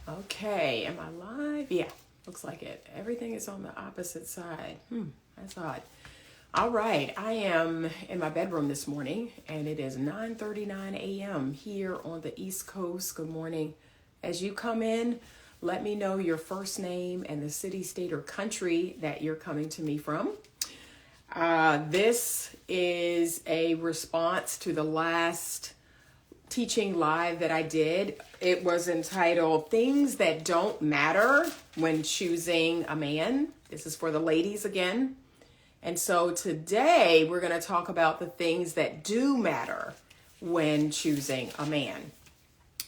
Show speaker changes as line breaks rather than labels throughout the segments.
Okay, am I live? Yeah, looks like it. Everything is on the opposite side. That's odd. All right, I am in my bedroom this morning, and it is 9:39 a.m. here on the East Coast. Good morning. As you come in, let me know your first name and the city, state, or country that you're coming to me from. This is a response to the last teaching live that I did. It was entitled Things That Don't Matter When Choosing a Man. This is for the ladies again. And so today we're going to talk about the things that do matter when choosing a man.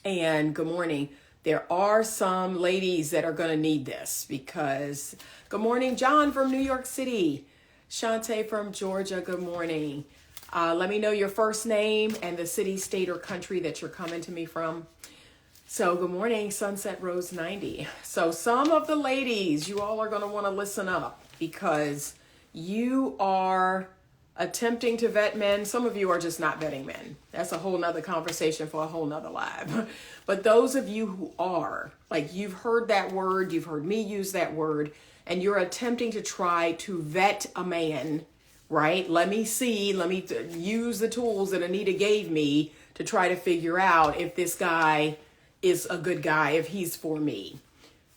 And good morning. There are some ladies that are going to need this because, good morning, John from New York City. Shantae from Georgia, good morning. Let me know your first name and the city, state, or country that you're coming to me from. So good morning, Sunset Rose 90. So some of the ladies, you all are going to want to listen up because you are attempting to vet men. Some of you are just not vetting men. That's a whole nother conversation for a whole nother live. But those of you who are, like you've heard that word, you've heard me use that word, and you're attempting to try to vet a man, right? Let me use the tools that Anita gave me to try to figure out if this guy is a good guy, if he's for me.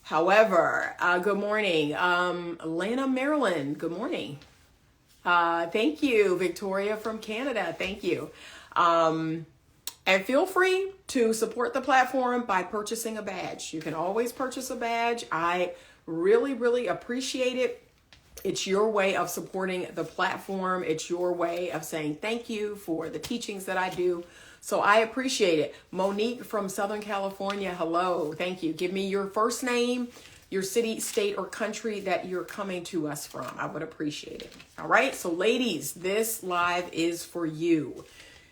However, good morning, Atlanta, Maryland. Good morning. Thank you, Victoria from Canada. Thank you. And feel free to support the platform by purchasing a badge. You can always purchase a badge. I really, really appreciate it. It's your way of supporting the platform. It's your way of saying thank you for the teachings that I do. So I appreciate it. Monique from Southern California, hello. Thank you. Give me your first name, your city, state, or country that you're coming to us from. I would appreciate it. All right. So ladies, this live is for you.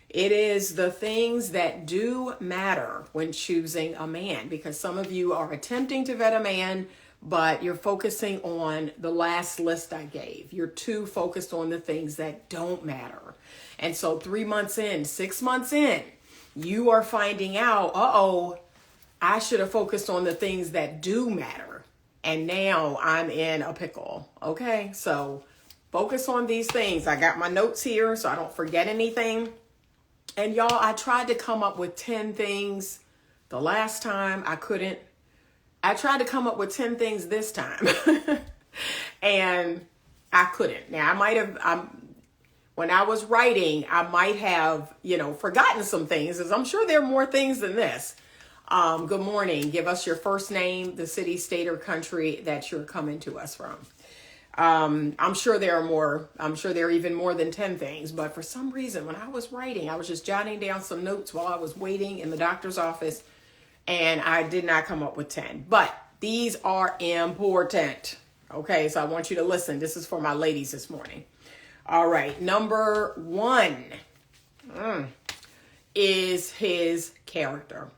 It is the things that do matter when choosing a man, because some of you are attempting to vet a man, but you're focusing on the last list I gave. You're too focused on the things that don't matter. And so 3 months in, 6 months in, you are finding out, I should have focused on the things that do matter. And now I'm in a pickle. Okay, so focus on these things. I got my notes here so I don't forget anything. And y'all, I tried to come up with 10 things the last time. I couldn't. I tried to come up with 10 things this time and I couldn't. Now when I was writing, I might have, forgotten some things, as I'm sure there are more things than this. Good morning. Give us your first name, the city, state, or country that you're coming to us from. I'm sure there are more. I'm sure there are even more than 10 things. But for some reason, when I was writing, I was just jotting down some notes while I was waiting in the doctor's office. And I did not come up with 10. But these are important. Okay, so I want you to listen. This is for my ladies this morning. All right, number 1 is his character.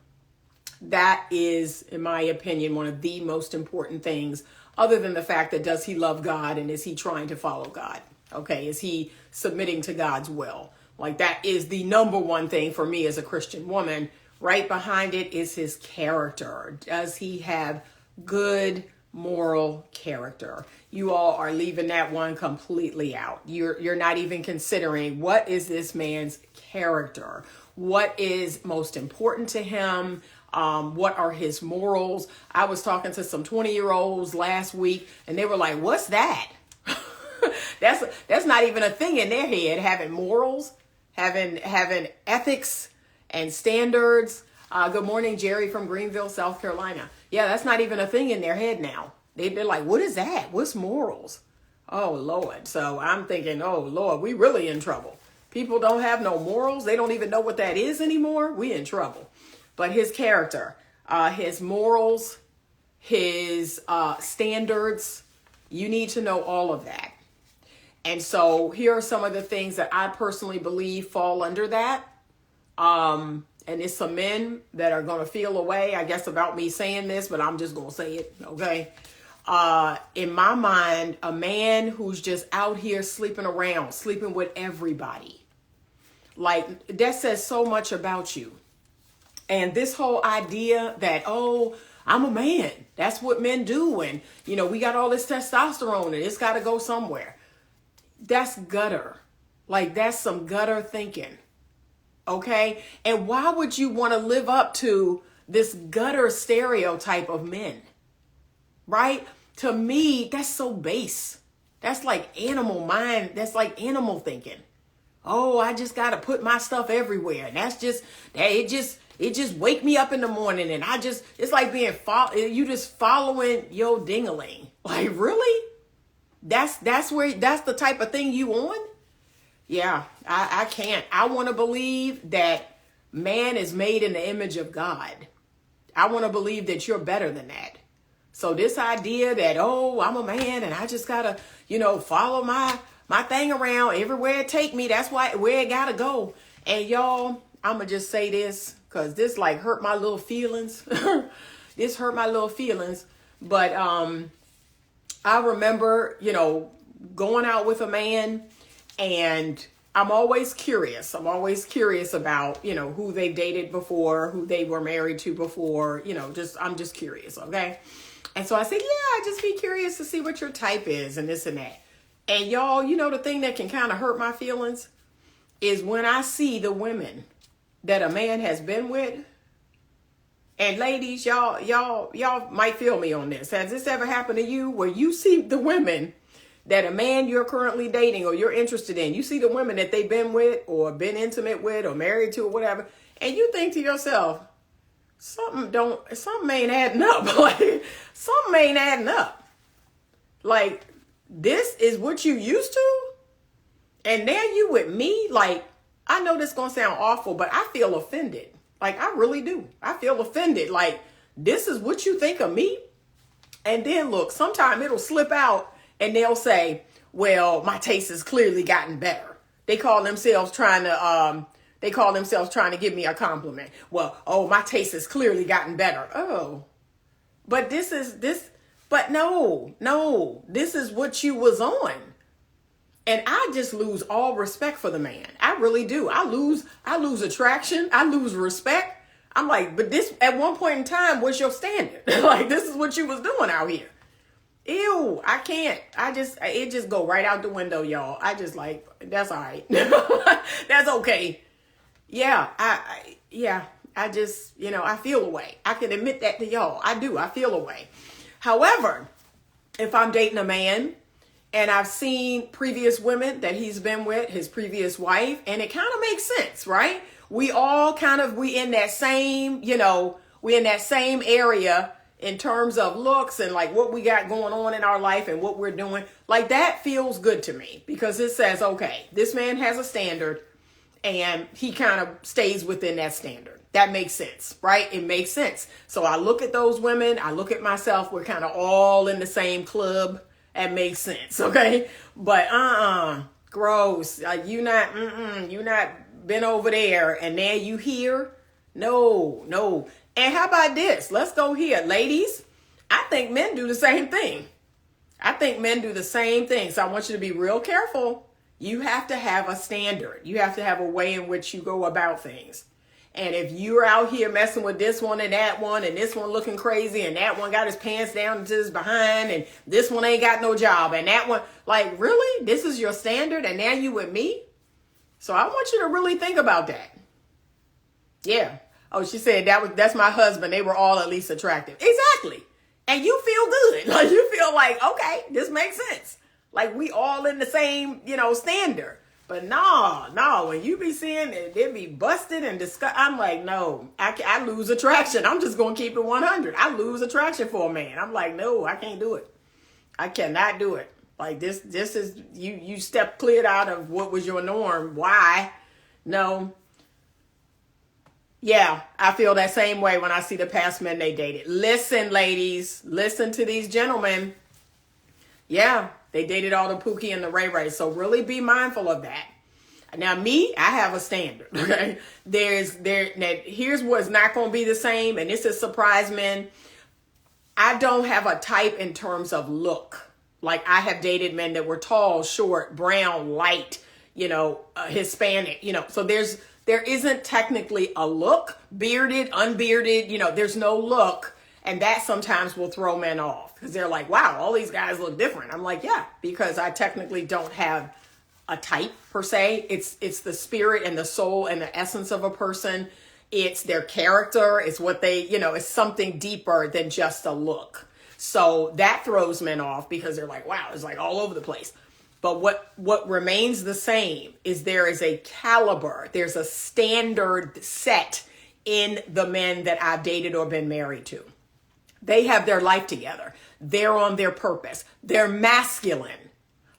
That is, in my opinion, one of the most important things, other than the fact that does he love God and is he trying to follow God? Okay, is he submitting to God's will? Like that is the number one thing for me as a Christian woman. Right behind it is his character. Does he have good moral character? You all are leaving that one completely out. You're not even considering what is this man's character? What is most important to him? What are his morals? I was talking to some 20-year-olds last week and they were like, what's that? That's not even a thing in their head, having morals, having ethics and standards. Good morning, Jerry from Greenville, South Carolina. Yeah, that's not even a thing in their head now. They're like, what is that? What's morals? Oh, Lord. So I'm thinking, oh, Lord, we really in trouble. People don't have no morals. They don't even know what that is anymore. We in trouble. But his character, his morals, his standards, you need to know all of that. And so here are some of the things that I personally believe fall under that. And it's some men that are going to feel a way, I guess, about me saying this, but I'm just going to say it, okay? In my mind, a man who's just out here sleeping around, sleeping with everybody, like that says so much about you. And this whole idea that, oh, I'm a man, that's what men do. And, we got all this testosterone and it's got to go somewhere. That's gutter. Like, that's some gutter thinking. Okay. And why would you want to live up to this gutter stereotype of men? Right? To me, that's so base. That's like animal mind. That's like animal thinking. Oh, I just got to put my stuff everywhere. And it just wake me up in the morning and it's like you just following your ding-a-ling. Like, really? That's the type of thing you on? Yeah, I can't. I want to believe that man is made in the image of God. I want to believe that you're better than that. So this idea that, oh, I'm a man and I just got to, follow my thing around everywhere it take me. That's where it got to go. And y'all, I'm going to just say this because this like hurt my little feelings. This hurt my little feelings. But I remember, going out with a man, and I'm always curious. I'm always curious about, who they dated before, who they were married to before, I'm just curious. Okay. And so I said, yeah, I just be curious to see what your type is and this and that. And y'all, the thing that can kind of hurt my feelings is when I see the women that a man has been with. And ladies, y'all might feel me on this. Has this ever happened to you where you see the women that a man you're currently dating or you're interested in, you see the women that they've been with or been intimate with or married to or whatever, and you think to yourself, something ain't adding up. Like, something ain't adding up. Like, this is what you used to? And now you with me? Like, I know this gonna sound awful, but I feel offended. Like, I really do. I feel offended. Like, this is what you think of me? And then look, sometime it'll slip out and they'll say, well, my taste has clearly gotten better. They call themselves trying to give me a compliment. Well, oh, my taste has clearly gotten better. Oh, but this is what you was on. And I just lose all respect for the man. I really do. I lose attraction. I lose respect. I'm like, but this at one point in time was your standard. Like, this is what you was doing out here. Ew, I can't. It just go right out the window, y'all. I just like, that's all right. That's okay. Yeah, I just, I feel a way. I can admit that to y'all. I do. I feel a way. However, if I'm dating a man and I've seen previous women that he's been with, his previous wife, and it kind of makes sense, right? We all we in that same, we in that same area in terms of looks and like what we got going on in our life and what we're doing. Like, that feels good to me because it says, okay, this man has a standard and he kind of stays within that standard. That makes sense, right? It makes sense. So I look at those women, I look at myself, we're kind of all in the same club. That makes sense, okay? But gross. Like, you not been over there and now you here? No. And how about this? Let's go here. Ladies, I think men do the same thing. So I want you to be real careful. You have to have a standard. You have to have a way in which you go about things. And if you're out here messing with this one and that one, and this one looking crazy, and that one got his pants down to his behind, and this one ain't got no job, and that one, like, really? This is your standard, and now you with me? So I want you to really think about that. Yeah. Oh, she said that's my husband. They were all at least attractive. Exactly. And you feel good. Like, you feel like, okay, this makes sense. Like, we all in the same, standard. But no, when you be seeing it, they be busted and disgusted. I'm like, no, I lose attraction. I'm just going to keep it 100. I lose attraction for a man. I'm like, no, I can't do it. I cannot do it. Like, this is, you step cleared out of what was your norm. Why? No. Yeah, I feel that same way when I see the past men they dated. Listen, ladies, listen to these gentlemen. Yeah, they dated all the Pookie and the Ray Ray. So really be mindful of that. Now, me, I have a standard. Okay, here's what's not going to be the same, and this is surprise men. I don't have a type in terms of look. Like, I have dated men that were tall, short, brown, light, Hispanic. So There isn't technically a look, bearded, unbearded, there's no look. And that sometimes will throw men off because they're like, wow, all these guys look different. I'm like, yeah, because I technically don't have a type per se. It's the spirit and the soul and the essence of a person. It's their character. It's what they, it's something deeper than just a look. So that throws men off because they're like, wow, it's like all over the place. But what remains the same is there is a caliber. There's a standard set in the men that I've dated or been married to. They have their life together. They're on their purpose. They're masculine.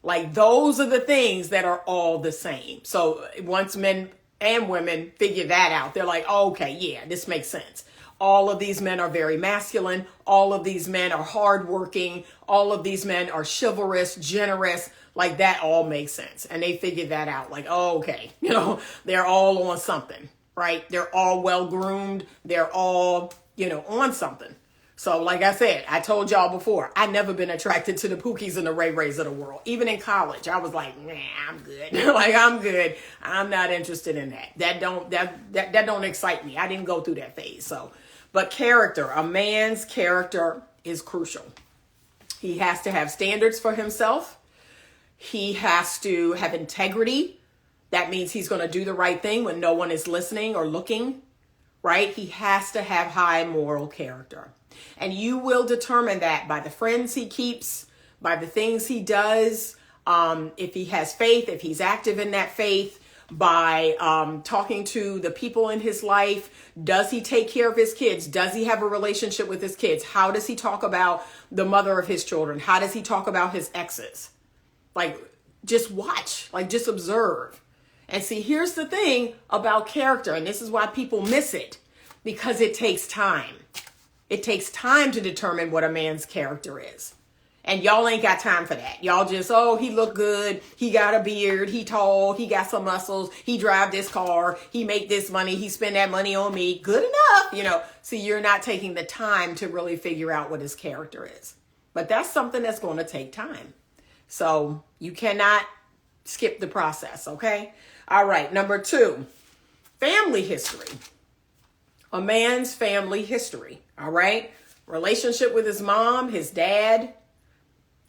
Like those are the things that are all the same. So once men and women figure that out, they're like, oh, okay, yeah, this makes sense. All of these men are very masculine. All of these men are hardworking. All of these men are chivalrous, generous. Like that all makes sense. And they figure that out. Like, oh, okay, they're all on something, right? They're all well groomed. They're all, on something. So like I said, I told y'all before, I never been attracted to the Pookies and the Ray Rays of the world. Even in college, I was like, nah, I'm good. Like I'm good. I'm not interested in that. That don't excite me. I didn't go through that phase. So, but character, a man's character is crucial. He has to have standards for himself. He has to have integrity. That means he's going to do the right thing when no one is listening or looking, right? He has to have high moral character. And you will determine that by the friends he keeps, by the things he does, if he has faith, if he's active in that faith, by talking to the people in his life. Does he take care of his kids? Does he have a relationship with his kids? How does he talk about the mother of his children? How does he talk about his exes? Like, just watch, like just observe. And see, here's the thing about character, and this is why people miss it, because it takes time. It takes time to determine what a man's character is. And y'all ain't got time for that. Y'all just, oh, he look good. He got a beard. He tall. He got some muscles. He drive this car. He make this money. He spend that money on me. Good enough. See, you're not taking the time to really figure out what his character is. But that's something that's going to take time. So you cannot skip the process, okay? All right, number 2, family history. A man's family history, all right? Relationship with his mom, his dad,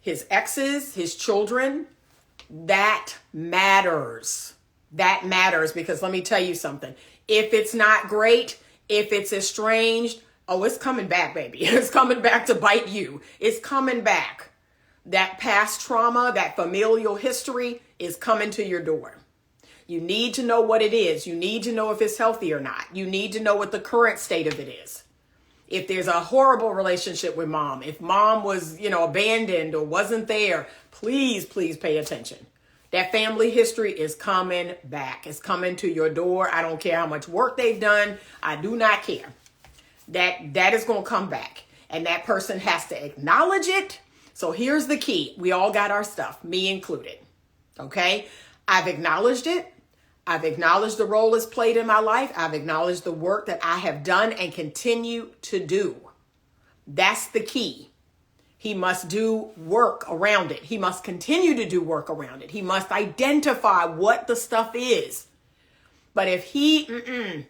his exes, his children. That matters. That matters because let me tell you something. If it's not great, if it's estranged, oh, it's coming back, baby. It's coming back to bite you. It's coming back. That past trauma, that familial history is coming to your door. You need to know what it is. You need to know if it's healthy or not. You need to know what the current state of it is. If there's a horrible relationship with mom, if mom was, abandoned or wasn't there, please pay attention. That family history is coming back. It's coming to your door. I don't care how much work they've done. I do not care. That is going to come back. And that person has to acknowledge it. So here's the key. We all got our stuff, me included. Okay? I've acknowledged it. I've acknowledged the role it's played in my life. I've acknowledged the work that I have done and continue to do. That's the key. He must do work around it. He must continue to do work around it. He must identify what the stuff is. But if he can't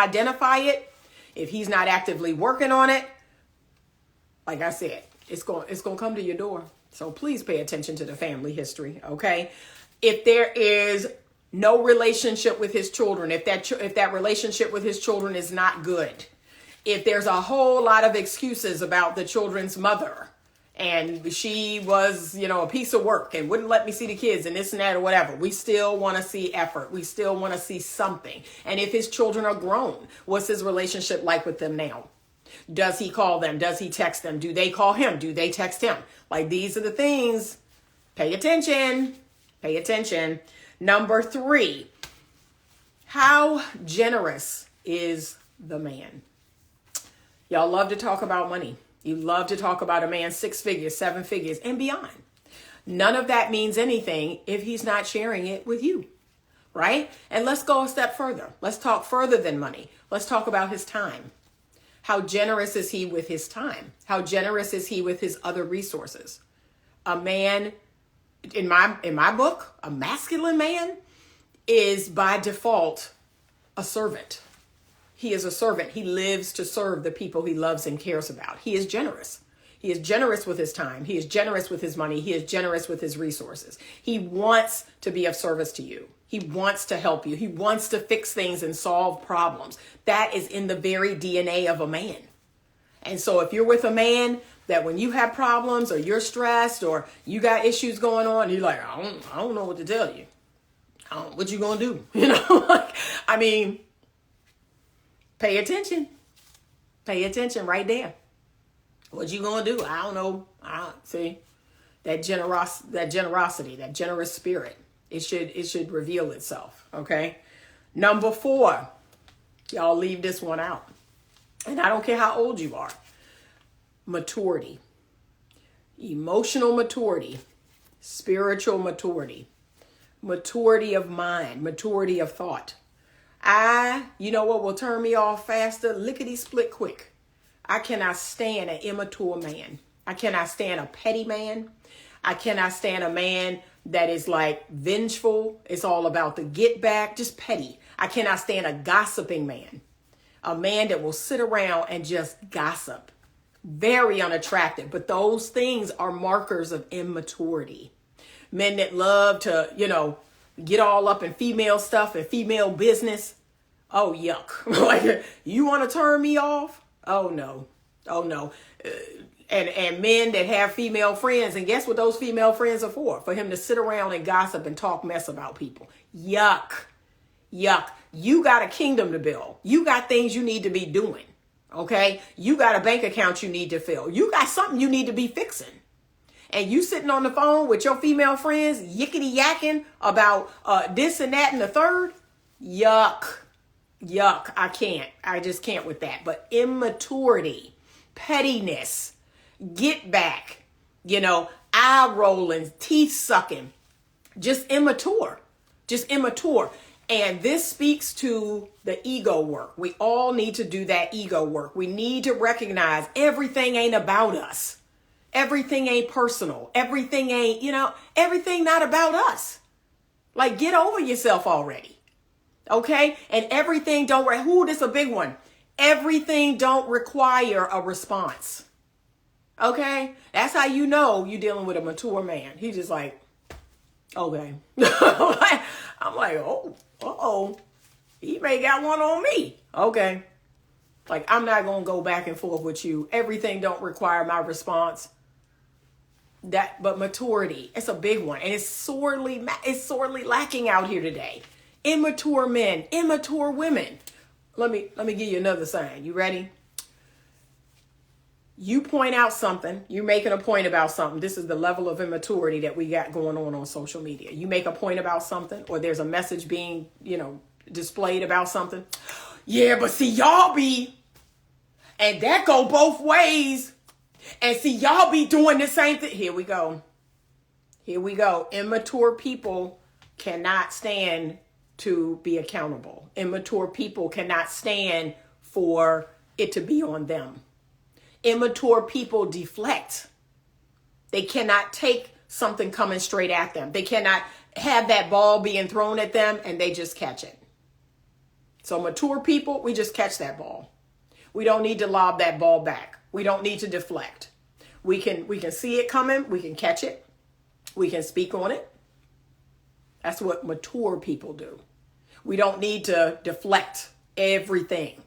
identify it, if he's not actively working on it, like I said, it's going to come to your door. So please pay attention to the family history, okay? If there is no relationship with his children, if that relationship with his children is not good, if there's a whole lot of excuses about the children's mother and she was, a piece of work and wouldn't let me see the kids and this and that or whatever, we still want to see effort. We still want to see something. And if his children are grown, what's his relationship like with them now? Does he call them? Does he text them? Do they call him? Do they text him? Like, these are the things. Pay attention. Pay attention. Number 3, how generous is the man? Y'all love to talk about money. You love to talk about a man 6 figures, 7 figures, and beyond. None of that means anything if he's not sharing it with you, right? And let's go a step further. Let's talk further than money. Let's talk about his time. How generous is he with his time? How generous is he with his other resources? A man in my book, a masculine man is by default a servant. He is a servant. He lives to serve the people he loves and cares about. He is generous. He is generous with his time. He is generous with his money. He is generous with his resources. He wants to be of service to you. He wants to help you. He wants to fix things and solve problems. That is in the very DNA of a man. And so if you're with a man that when you have problems or you're stressed or you got issues going on, you're like, I don't know what to tell you. What you gonna do? I mean, pay attention. Pay attention right there. What you gonna do? I don't know. See that generosity, that generous spirit. It should reveal itself. Okay. Number 4, y'all leave this one out. And I don't care how old you are. Maturity, emotional maturity, spiritual maturity, maturity of mind, maturity of thought. You know what will turn me off faster? Lickety split quick. I cannot stand an immature man. I cannot stand a petty man. I cannot stand a man that is like vengeful. It's all about the get back, just petty. I cannot stand a gossiping man. A man that will sit around and just gossip. Very unattractive. But those things are markers of immaturity. Men that love to, get all up in female stuff and female business. Oh, yuck. Like, you want to turn me off? Oh, no. Oh, no. And men that have female friends. And guess what those female friends are for? For him to sit around and gossip and talk mess about people. Yuck. Yuck. You got a kingdom to build. You got things you need to be doing. Okay? You got a bank account you need to fill. You got something you need to be fixing. And you sitting on the phone with your female friends, yickety yakking about this and that and the third. Yuck. Yuck. I can't. I just can't with that. But immaturity, pettiness, get back, eye rolling, teeth sucking, just immature. Just immature. And this speaks to the ego work. We all need to do that ego work. We need to recognize everything ain't about us. Everything ain't personal. Everything ain't, everything not about us. Like, get over yourself already. Okay? And everything this is a big one. Everything don't require a response. Okay? That's how you know you're dealing with a mature man. He's just like, okay. I'm like, uh-oh. He may got one on me. Okay. Like, I'm not going to go back and forth with you. Everything don't require my response. But maturity, it's a big one. And it's sorely lacking out here today. Immature men, immature women. Let me give you another sign. You ready? You point out something. You're making a point about something. This is the level of immaturity that we got going on social media. You make a point about something, or there's a message being, displayed about something. Yeah, but see, y'all be, and that go both ways. And see, y'all be doing the same thing. Here we go. Immature people cannot stand to be accountable. Immature people cannot stand for it to be on them. Immature people deflect. They cannot take something coming straight at them. They cannot have that ball being thrown at them and they just catch it. So mature people, we just catch that ball. We don't need to lob that ball back. We don't need to deflect. We can see it coming. We can catch it. We can speak on it. That's what mature people do. We don't need to deflect everything.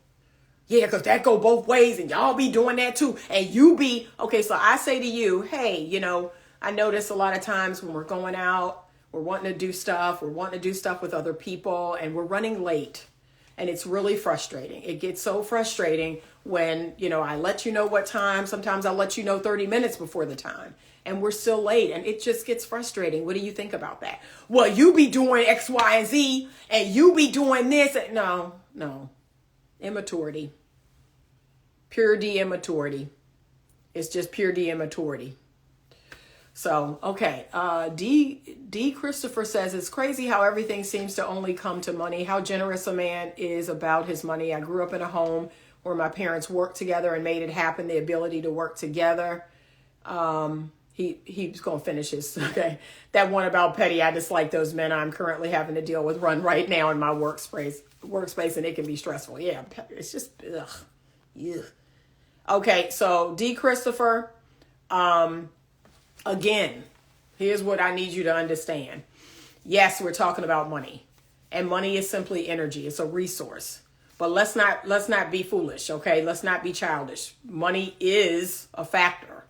Yeah, because that go both ways and y'all be doing that too. And you be, okay, so I say to you, hey, I notice a lot of times when we're going out, we're wanting to do stuff with other people and we're running late. And it's really frustrating. It gets so frustrating when, I let you know what time. Sometimes I'll let you know 30 minutes before the time. And we're still late. And it just gets frustrating. What do you think about that? Well, you be doing X, Y, and Z. And you be doing this. No. Immaturity. Pure D immaturity. It's just pure D immaturity. So, okay. D Christopher says, it's crazy how everything seems to only come to money. How generous a man is about his money. I grew up in a home where my parents worked together and made it happen. The ability to work together. He's going to finish his, okay. That one about petty, I dislike those men I'm currently having to deal with right now in my workspace, and it can be stressful. Yeah, it's just, ugh. Yeah. Okay, so D. Christopher, again, here's what I need you to understand. Yes, we're talking about money, and money is simply energy. It's a resource. But let's not be foolish, okay? Let's not be childish. Money is a factor.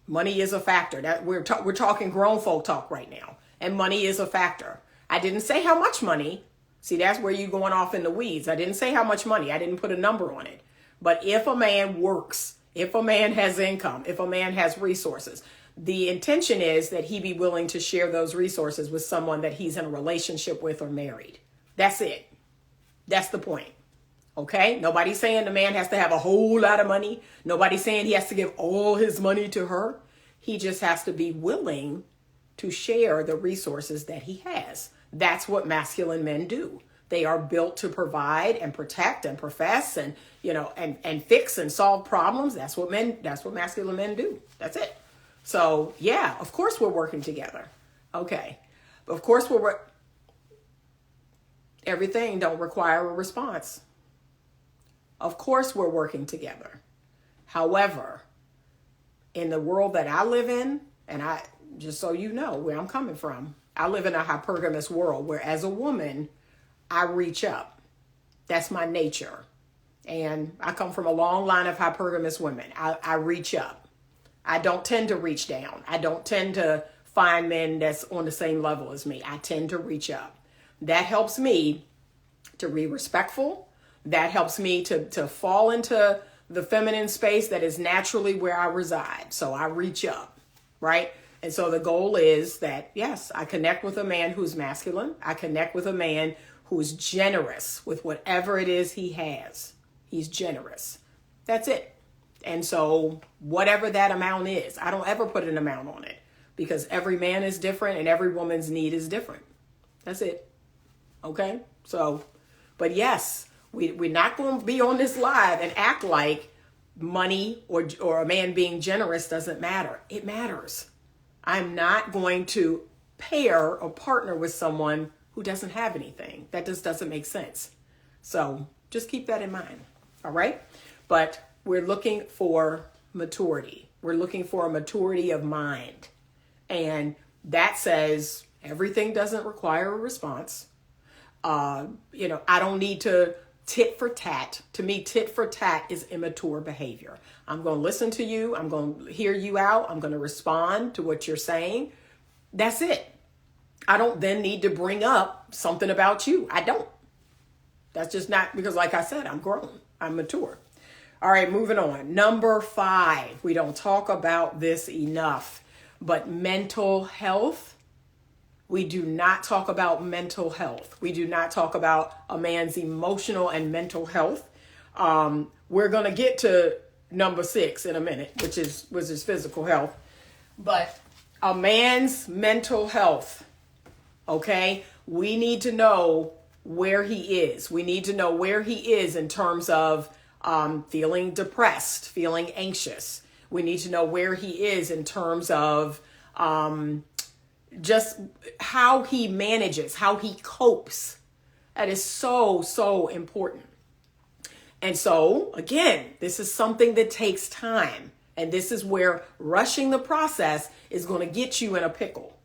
Money is a factor. That we're talking grown folk talk right now, and money is a factor. I didn't say how much money. See, that's where you're going off in the weeds. I didn't say how much money. I didn't put a number on it. But if a man works, if a man has income, if a man has resources, the intention is that he be willing to share those resources with someone that he's in a relationship with or married. That's it. That's the point. Okay? Nobody's saying the man has to have a whole lot of money. Nobody's saying he has to give all his money to her. He just has to be willing to share the resources that he has. That's what masculine men do. They are built to provide and protect and profess and, and fix and solve problems. That's what masculine men do. That's it. So, yeah, of course we're working together. Okay. Of course everything don't require a response. Of course we're working together. However, in the world that I live in, and just so you know where I'm coming from, I live in a hypergamous world where as a woman, I reach up. That's my nature. And I come from a long line of hypergamous women. I reach up. I don't tend to reach down. I don't tend to find men that's on the same level as me. I tend to reach up. That helps me to be respectful. That helps me to fall into the feminine space that is naturally where I reside. So I reach up, right? And so the goal is that, yes, I connect with a man who's masculine. I connect with a man who's generous with whatever it is he has. He's generous. That's it. And so whatever that amount is, I don't ever put an amount on it because every man is different and every woman's need is different. That's it. Okay? So, but yes, we're not going to be on this live and act like money or a man being generous doesn't matter. It matters. I'm not going to pair or partner with someone who doesn't have anything. That just doesn't make sense. So just keep that in mind. All right. But we're looking for maturity. We're looking for a maturity of mind. And that says everything doesn't require a response. I don't need to tit for tat. To me, tit for tat is immature behavior. I'm going to listen to you. I'm going to hear you out. I'm going to respond to what you're saying. That's it. I don't then need to bring up something about you. I don't. That's just not because, like I said, I'm grown. I'm mature. All right, moving on. Number 5. We don't talk about this enough, but mental health. We do not talk about mental health. We do not talk about a man's emotional and mental health. We're going to get to number 6 in a minute, which is physical health. But a man's mental health, okay? We need to know where he is. We need to know where he is in terms of feeling depressed, feeling anxious. We need to know where he is in terms of just how he manages, how he copes. That is so, so important. And so, again, this is something that takes time. And this is where rushing the process is going to get you in a pickle.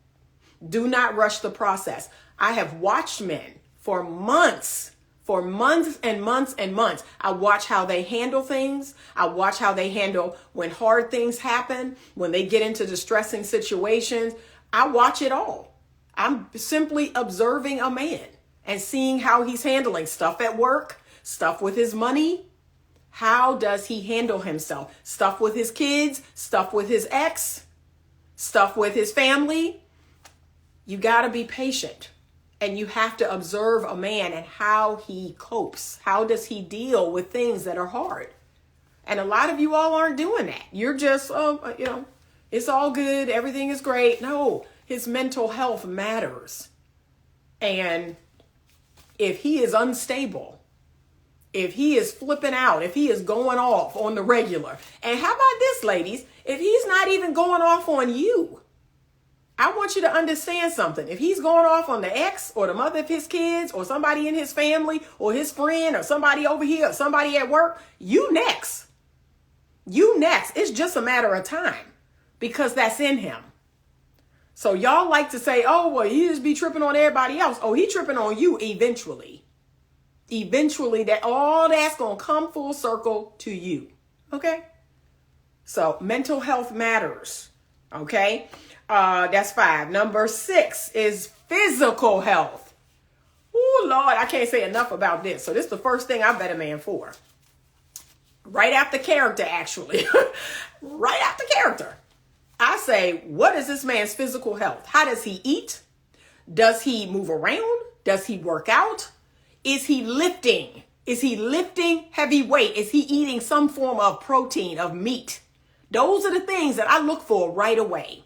Do not rush the process. I have watched men for months and months and months. I watch how they handle things. I watch how they handle when hard things happen, when they get into distressing situations. I watch it all. I'm simply observing a man and seeing how he's handling stuff at work, stuff with his money. How does he handle himself? Stuff with his kids, stuff with his ex, stuff with his family. You got to be patient. And you have to observe a man and how he copes. How does he deal with things that are hard? And a lot of you all aren't doing that. You're just, it's all good. Everything is great. No, his mental health matters. And if he is unstable, if he is flipping out, if he is going off on the regular. And how about this, ladies? If he's not even going off on you, I want you to understand something. If he's going off on the ex or the mother of his kids or somebody in his family or his friend or somebody over here or somebody at work, you next. You next. It's just a matter of time because that's in him. So y'all like to say, oh, well, he just be tripping on everybody else. Oh, he tripping on you eventually. Eventually, that all that's going to come full circle to you. Okay? So mental health matters. Okay? That's 5. Number 6 is physical health. Oh, Lord, I can't say enough about this. So this is the first thing I bet a man for. Right after character, actually. Right after character. I say, what is this man's physical health? How does he eat? Does he move around? Does he work out? Is he lifting? Is he lifting heavy weight? Is he eating some form of protein, of meat? Those are the things that I look for right away.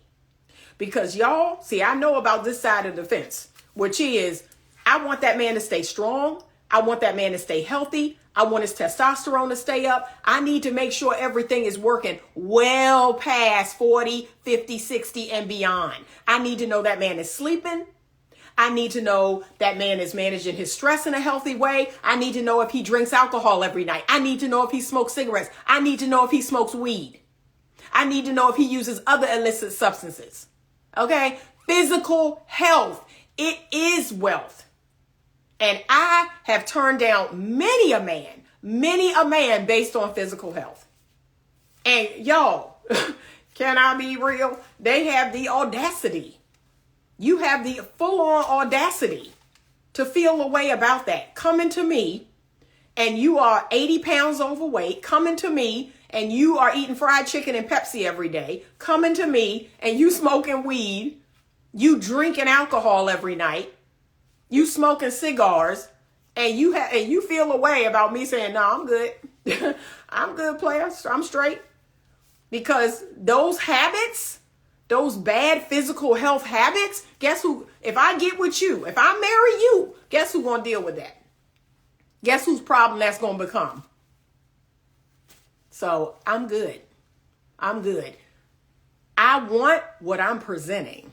Because y'all, see, I know about this side of the fence, which is I want that man to stay strong. I want that man to stay healthy. I want his testosterone to stay up. I need to make sure everything is working well past 40, 50, 60 and beyond. I need to know that man is sleeping. I need to know that man is managing his stress in a healthy way. I need to know if he drinks alcohol every night. I need to know if he smokes cigarettes. I need to know if he smokes weed. I need to know if he uses other illicit substances. Okay? Physical health. It is wealth. And I have turned down many a man based on physical health. And y'all, can I be real? They have the audacity. You have the full-on audacity to feel a way about that. Coming to me and you are 80 pounds overweight, coming to me and you are eating fried chicken and Pepsi every day, coming to me and you smoking weed, you drinking alcohol every night, you smoking cigars, and you feel a way about me saying, no, I'm good. I'm good, player. I'm straight. Because those habits, those bad physical health habits, guess who, if I get with you, if I marry you, guess who's going to deal with that? Guess whose problem that's going to become? So I'm good. I'm good. I want what I'm presenting.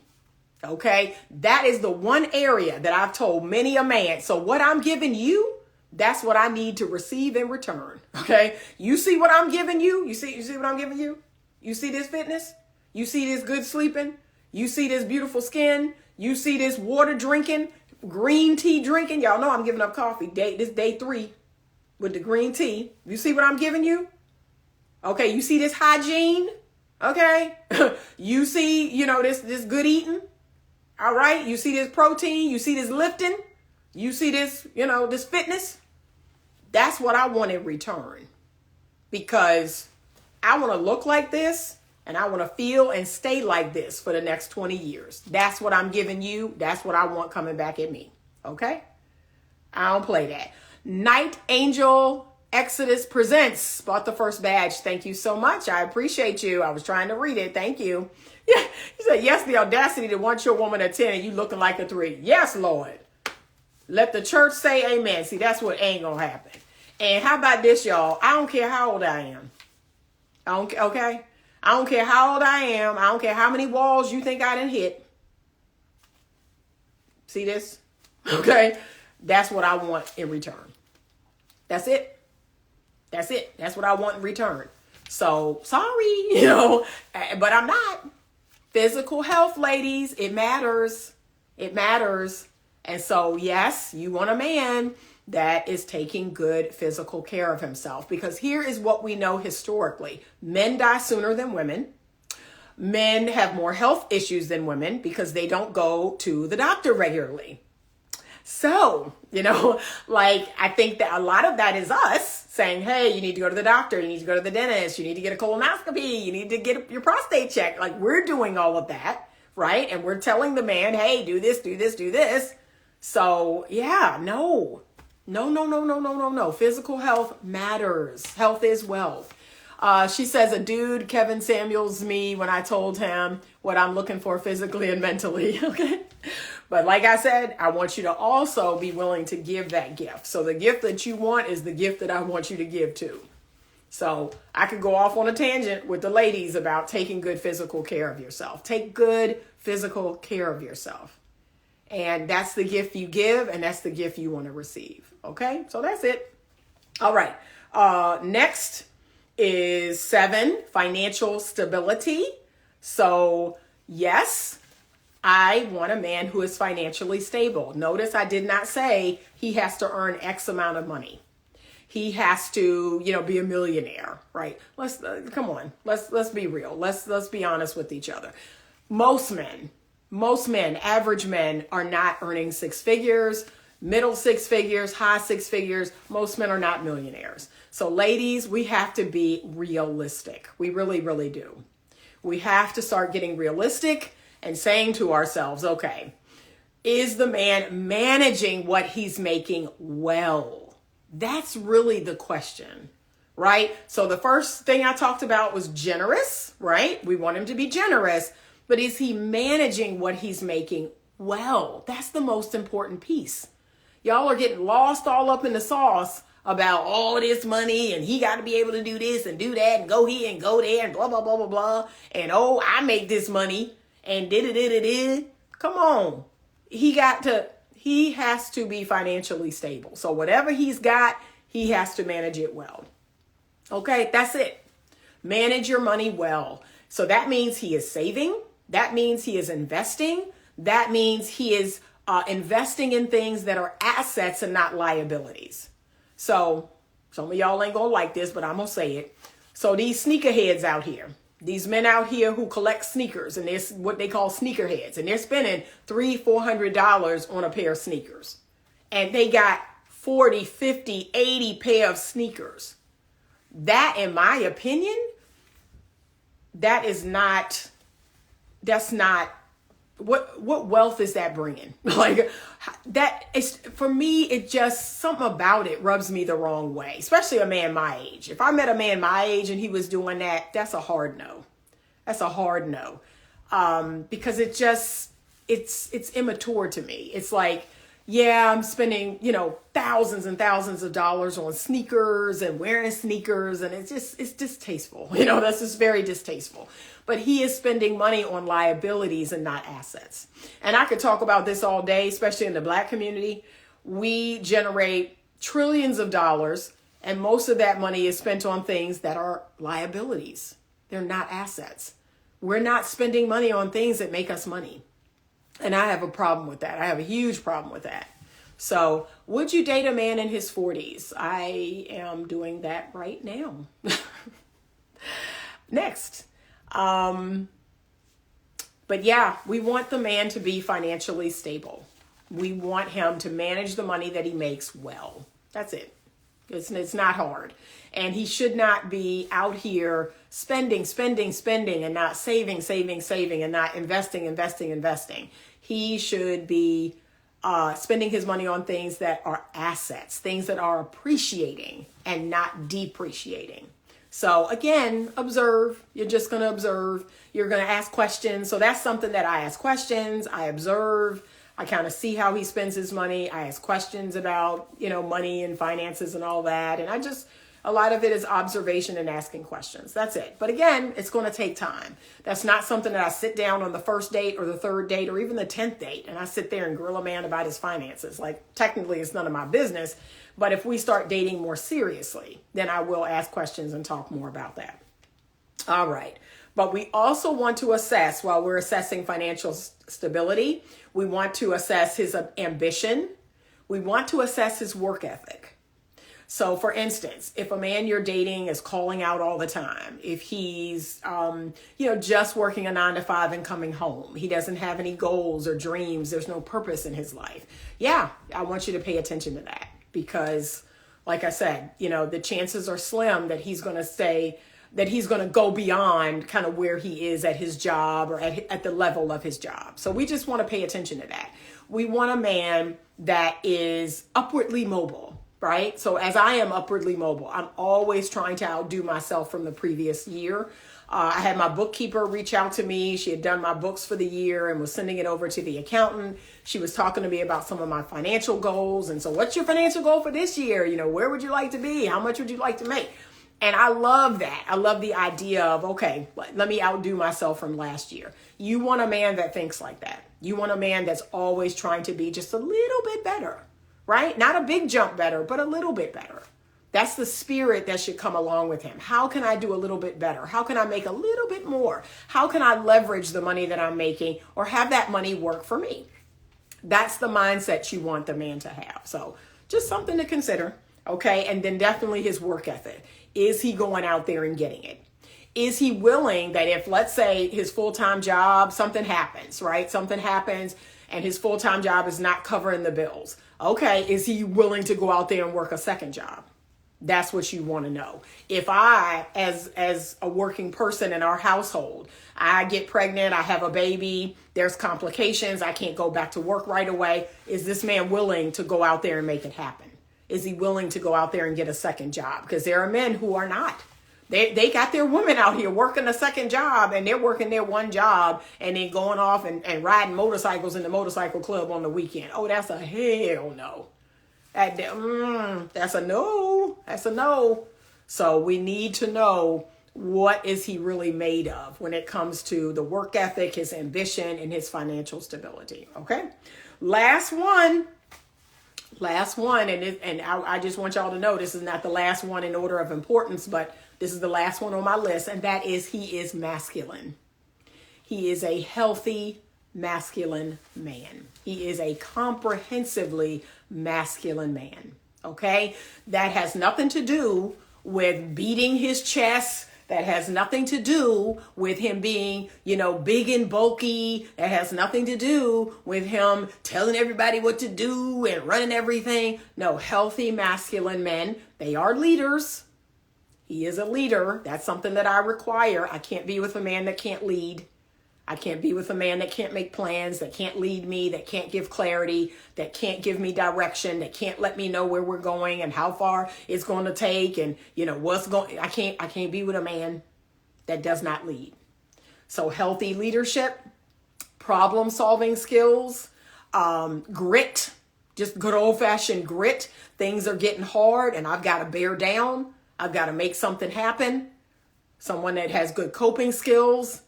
Okay. That is the one area that I've told many a man. So what I'm giving you, that's what I need to receive in return. Okay. You see what I'm giving you? You see what I'm giving you? You see this fitness? You see this good sleeping? You see this beautiful skin? You see this water drinking, green tea drinking? Y'all know I'm giving up coffee. This day 3 with the green tea. You see what I'm giving you? Okay. You see this hygiene? Okay. You see, this good eating? All right. You see this protein. You see this lifting. You see this, this fitness. That's what I want in return, because I want to look like this and I want to feel and stay like this for the next 20 years. That's what I'm giving you. That's what I want coming back at me. Okay. I don't play that. Night Angel Exodus Presents bought the first badge. Thank you so much. I appreciate you. I was trying to read it. Thank you. Yeah, he said, yes, the audacity to want your woman a 10 and you looking like a 3. Yes, Lord. Let the church say amen. See, that's what ain't going to happen. And how about this, y'all? I don't care how old I am. Okay? I don't care how old I am. I don't care how many walls you think I done hit. See this? Okay? That's what I want in return. That's it. That's it. That's what I want in return. So, sorry, but I'm not. Physical health, ladies, it matters. It matters. And so, yes, you want a man that is taking good physical care of himself, because here is what we know historically. Men die sooner than women. Men have more health issues than women because they don't go to the doctor regularly. So, I think that a lot of that is us saying, hey, you need to go to the doctor. You need to go to the dentist. You need to get a colonoscopy. You need to get your prostate checked. Like, we're doing all of that, right? And we're telling the man, hey, do this, do this, do this. So, yeah, no. Physical health matters. Health is wealth. She says, a dude, Kevin Samuels me when I told him what I'm looking for physically and mentally. Okay. But like I said, I want you to also be willing to give that gift. So the gift that you want is the gift that I want you to give too. So I could go off on a tangent with the ladies about taking good physical care of yourself. Take good physical care of yourself. And that's the gift you give, and that's the gift you want to receive. Okay, so that's it. All right. Next is 7, financial stability. So yes, I want a man who is financially stable. Notice I did not say he has to earn X amount of money. He has to, be a millionaire, right? Come on. Let's be real. Let's be honest with each other. Most men, average men are not earning 6 figures, middle 6 figures, high 6 figures. Most men are not millionaires. So ladies, we have to be realistic. We really, really do. We have to start getting realistic and saying to ourselves, okay, is the man managing what he's making well? That's really the question, right? So the first thing I talked about was generous, right? We want him to be generous, but is he managing what he's making well? That's the most important piece. Y'all are getting lost all up in the sauce about all this money and he got to be able to do this and do that and go here and go there and blah, blah, blah, blah, blah. And I make this money and did. Come on. He has to be financially stable. So whatever he's got, he has to manage it well. Okay, that's it. Manage your money well. So that means he is saving. That means he is investing. That means he is investing in things that are assets and not liabilities. So some of y'all ain't gonna like this, but I'm gonna say it. So these sneakerheads out here, these men out here who collect sneakers, and they're what they call sneakerheads, and they're spending $300-$400 on a pair of sneakers. And they got 40, 50, 80 pair of sneakers. That, in my opinion, that's not what wealth is that bringing? Like that is, for me, it just, something about it rubs me the wrong way, especially a man my age. If I met a man my age and he was doing that, that's a hard no. That's a hard no. Because it's immature to me. It's like, yeah, I'm spending, thousands and thousands of dollars on sneakers and wearing sneakers. And it's distasteful. That's just very distasteful. But he is spending money on liabilities and not assets. And I could talk about this all day, especially in the Black community. We generate trillions of dollars, and most of that money is spent on things that are liabilities. They're not assets. We're not spending money on things that make us money. And I have a problem with that. I have a huge problem with that. So would you date a man in his 40s? I am doing that right now. Next. But yeah, we want the man to be financially stable. We want him to manage the money that he makes well. That's it. It's not hard. And he should not be out here spending and not saving and not investing. He should be spending his money on things that are assets, things that are appreciating and not depreciating. So again, observe. You're just going to observe. You're going to ask questions. So that's something that I ask questions. I observe. I kind of see how he spends his money. I ask questions about, money and finances and all that. And a lot of it is observation and asking questions. That's it. But again, it's going to take time. That's not something that I sit down on the first date or the third date or even the 10th date and I sit there and grill a man about his finances. Like, technically, it's none of my business. But if we start dating more seriously, then I will ask questions and talk more about that. All right. But we also want to assess, while we're assessing financial stability, we want to assess his ambition. We want to assess his work ethic. So for instance, if a man you're dating is calling out all the time, if he's, just working a 9-to-5 and coming home, he doesn't have any goals or dreams, there's no purpose in his life. Yeah, I want you to pay attention to that because, like I said, the chances are slim that he's going to go beyond kind of where he is at his job or at the level of his job. So we just want to pay attention to that. We want a man that is upwardly mobile. right? So as I am upwardly mobile, I'm always trying to outdo myself from the previous year. I had my bookkeeper reach out to me. She had done my books for the year and was sending it over to the accountant. She was talking to me about some of my financial goals. And so what's your financial goal for this year? Where would you like to be? How much would you like to make? And I love that. I love the idea of, okay, let me outdo myself from last year. You want a man that thinks like that. You want a man that's always trying to be just a little bit better, right? Not a big jump better, but a little bit better. That's the spirit that should come along with him. How can I do a little bit better? How can I make a little bit more? How can I leverage the money that I'm making or have that money work for me? That's the mindset you want the man to have. So just something to consider, okay? And then definitely his work ethic. Is he going out there and getting it? Is he willing that if, let's say, his full-time job, something happens, right? Something happens and his full-time job is not covering the bills. Okay, is he willing to go out there and work a second job? That's what you want to know. If I, as a working person in our household, I get pregnant, I have a baby, there's complications, I can't go back to work right away. Is this man willing to go out there and make it happen? Is he willing to go out there and get a second job? Because there are men who are not. They got their women out here working a second job and they're working their one job and then going off and riding motorcycles in the motorcycle club on the weekend. Oh, that's a hell no. That's a no. That's a no. So we need to know, what is he really made of when it comes to the work ethic, his ambition, and his financial stability. Okay. Last one. And I just want y'all to know this is not the last one in order of importance, but this is the last one on my list. And that is, he is masculine. He is a healthy, masculine man. He is a comprehensively masculine man. Okay. That has nothing to do with beating his chest. That has nothing to do with him being, big and bulky. That has nothing to do with him telling everybody what to do and running everything. No, healthy masculine men, they are leaders. He is a leader. That's something that I require. I can't be with a man that can't lead. I can't be with a man that can't make plans, that can't lead me, that can't give clarity, that can't give me direction, that can't let me know where we're going and how far it's going to take and, what's going. I can't be with a man that does not lead. So healthy leadership, problem solving skills, grit, just good old fashioned grit. Things are getting hard and I've got to bear down. I've got to make something happen. Someone that has good coping skills.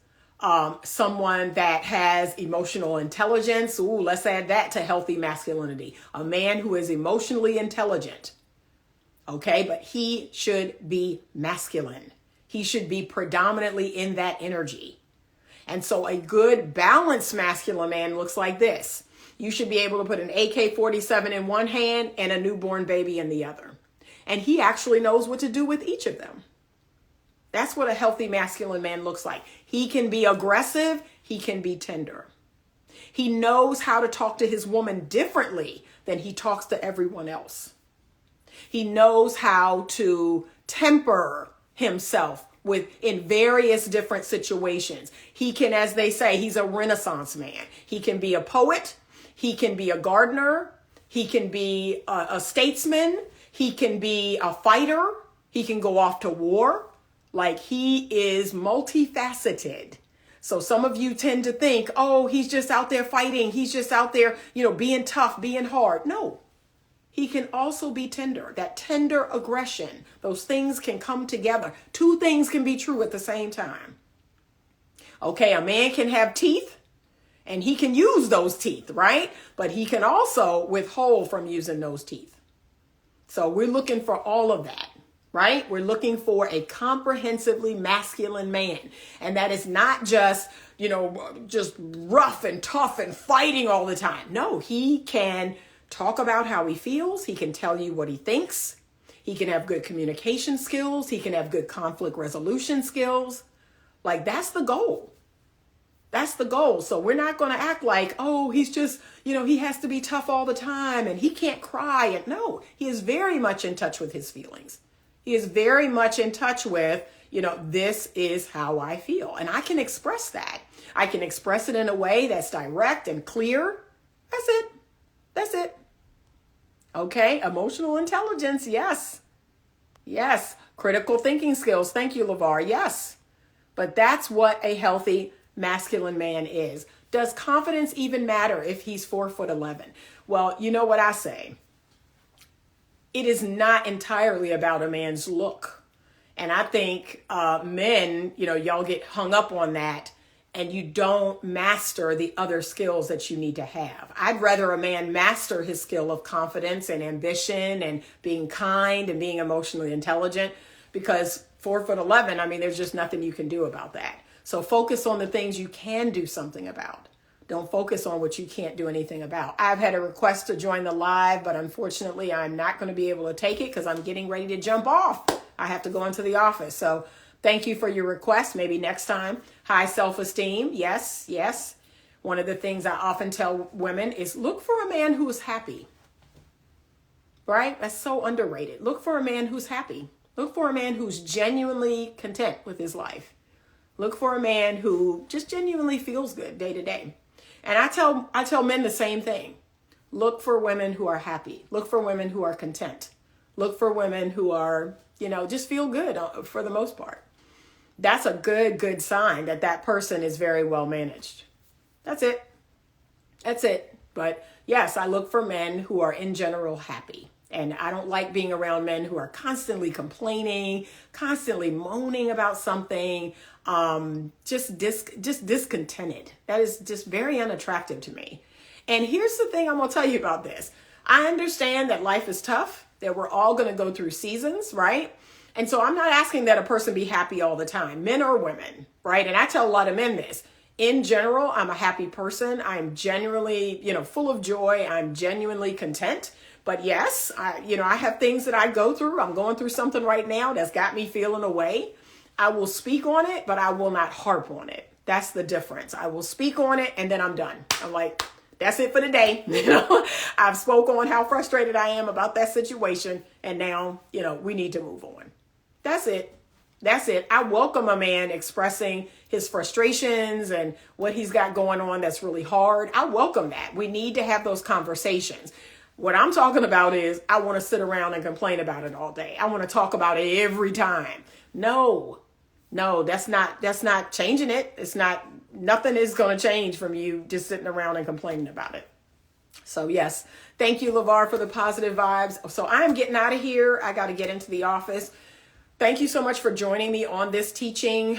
Someone that has emotional intelligence. Ooh, let's add that to healthy masculinity. A man who is emotionally intelligent. Okay, but he should be masculine. He should be predominantly in that energy. And so a good balanced masculine man looks like this. You should be able to put an AK-47 in one hand and a newborn baby in the other. And he actually knows what to do with each of them. That's what a healthy masculine man looks like. He can be aggressive. He can be tender. He knows how to talk to his woman differently than he talks to everyone else. He knows how to temper himself in various different situations. He can, as they say, he's a Renaissance man. He can be a poet. He can be a gardener. He can be a statesman. He can be a fighter. He can go off to war. Like, he is multifaceted. So some of you tend to think, oh, he's just out there fighting. He's just out there, being tough, being hard. No, he can also be tender. That tender aggression, those things can come together. Two things can be true at the same time. Okay, a man can have teeth and he can use those teeth, right? But he can also withhold from using those teeth. So we're looking for all of that. Right? We're looking for a comprehensively masculine man. And that is not just, just rough and tough and fighting all the time. No, he can talk about how he feels. He can tell you what he thinks. He can have good communication skills. He can have good conflict resolution skills. Like, that's the goal. That's the goal. So we're not going to act like, oh, he's just, he has to be tough all the time and he can't cry. And no, he is very much in touch with his feelings. He is very much in touch with, this is how I feel. And I can express that. I can express it in a way that's direct and clear. That's it. That's it. Okay, emotional intelligence, yes. Yes. Critical thinking skills, thank you, LeVar, yes. But that's what a healthy masculine man is. Does confidence even matter if he's 4'11"? Well, you know what I say? It is not entirely about a man's look. And I think men, y'all get hung up on that and you don't master the other skills that you need to have. I'd rather a man master his skill of confidence and ambition and being kind and being emotionally intelligent, because 4'11", I mean, there's just nothing you can do about that. So focus on the things you can do something about. Don't focus on what you can't do anything about. I've had a request to join the live, but unfortunately I'm not going to be able to take it because I'm getting ready to jump off. I have to go into the office. So thank you for your request. Maybe next time. High self-esteem. Yes, yes. One of the things I often tell women is look for a man who is happy. Right? That's so underrated. Look for a man who's happy. Look for a man who's genuinely content with his life. Look for a man who just genuinely feels good day to day. And I tell men the same thing. Look for women who are happy. Look for women who are content. Look for women who are, just feel good for the most part. That's a good sign that person is very well managed. That's it. That's it. But yes, I look for men who are in general happy. And I don't like being around men who are constantly complaining, constantly moaning about something, just discontented. That is just very unattractive to me. And here's the thing I'm going to tell you about this. I understand that life is tough, that we're all going to go through seasons, right? And so I'm not asking that a person be happy all the time, men or women, right? And I tell a lot of men this. In general, I'm a happy person. I'm genuinely, full of joy. I'm genuinely content. But yes, I have things that I go through. I'm going through something right now that's got me feeling a way. I will speak on it, but I will not harp on it. That's the difference. I will speak on it and then I'm done. I'm like, that's it for the day. I've spoken on how frustrated I am about that situation. And now, we need to move on. That's it. That's it. I welcome a man expressing his frustrations and what he's got going on that's really hard. I welcome that. We need to have those conversations. What I'm talking about is I want to sit around and complain about it all day. I want to talk about it every time. No, that's not changing it. Nothing is going to change from you just sitting around and complaining about it. So yes, thank you, LeVar, for the positive vibes. So I'm getting out of here. I got to get into the office. Thank you so much for joining me on this teaching.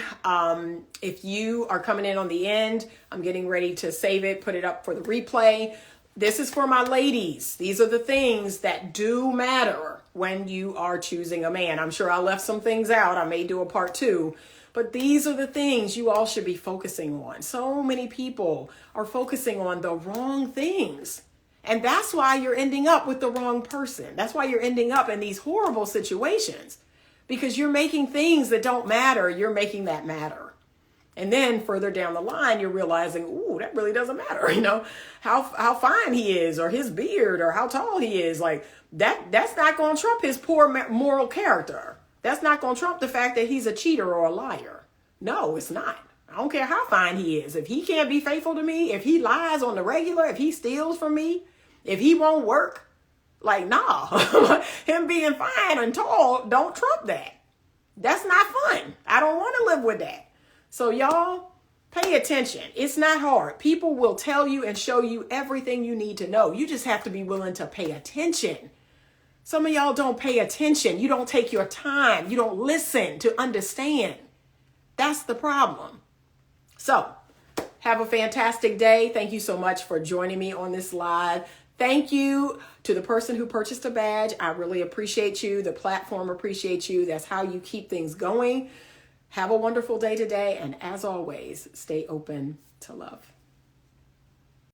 If you are coming in on the end, I'm getting ready to save it, put it up for the replay. This is for my ladies. These are the things that do matter when you are choosing a man. I'm sure I left some things out. I may do a part 2, but these are the things you all should be focusing on. So many people are focusing on the wrong things. And that's why you're ending up with the wrong person. That's why you're ending up in these horrible situations, because you're making things that don't matter. You're making that matter. And then further down the line, you're realizing, ooh, that really doesn't matter. How fine he is, or his beard, or how tall he is. Like that's not going to trump his poor moral character. That's not going to trump the fact that he's a cheater or a liar. No, it's not. I don't care how fine he is. If he can't be faithful to me, if he lies on the regular, if he steals from me, if he won't work, like, nah, him being fine and tall don't trump that. That's not fun. I don't want to live with that. So y'all, pay attention. It's not hard. People will tell you and show you everything you need to know. You just have to be willing to pay attention. Some of y'all don't pay attention. You don't take your time. You don't listen to understand. That's the problem. So have a fantastic day. Thank you so much for joining me on this live. Thank you to the person who purchased a badge. I really appreciate you. The platform appreciates you. That's how you keep things going. Have a wonderful day today. And as always, stay open to love.